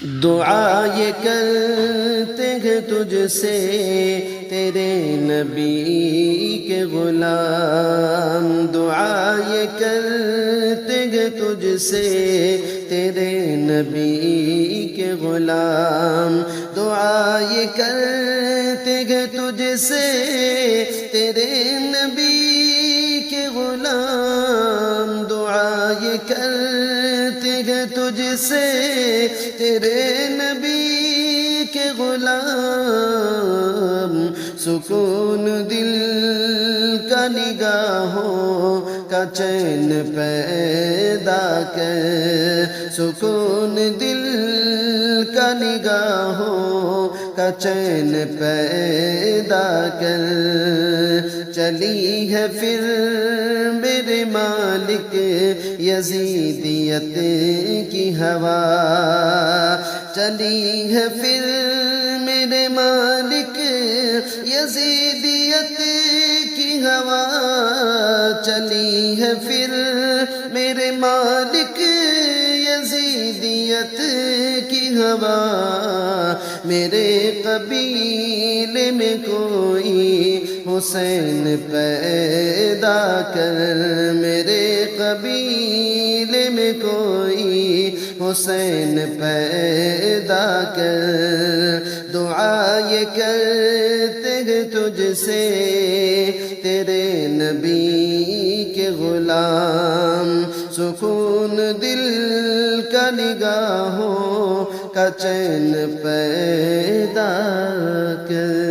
دعا یہ کرتے ہیں تجھ سے تیرے نبی کے غلام، دعا یہ کرتے ہیں تجھ سے تیرے نبی کے غلام، دعا یہ کرتے ہیں تجھ سے تیرے نبی کے غلام، دعا یہ کرتے ہیں تجھ سے تیرے نبی کے غلام، سکون دل کا نگاہوں کا چین پیدا کر، سکون دل کا نگاہوں کا چین پیدا کر، چلی ہے پھر میرے مالک یزیدیت کی ہوا، چلی ہے پھر میرے مالک یزیدیت کی ہوا، چلی ہے پھر میرے مالک یزیدیت کی ہوا، میرے قبیلے میں کوئی حسین پیدا کر، میرے قبیلے میں کوئی حسین پیدا کر، دعا یہ کرتے ہیں تجھ سے تیرے نبی کے غلام، سکون دل کا نگاہوں کا چین پیدا کر۔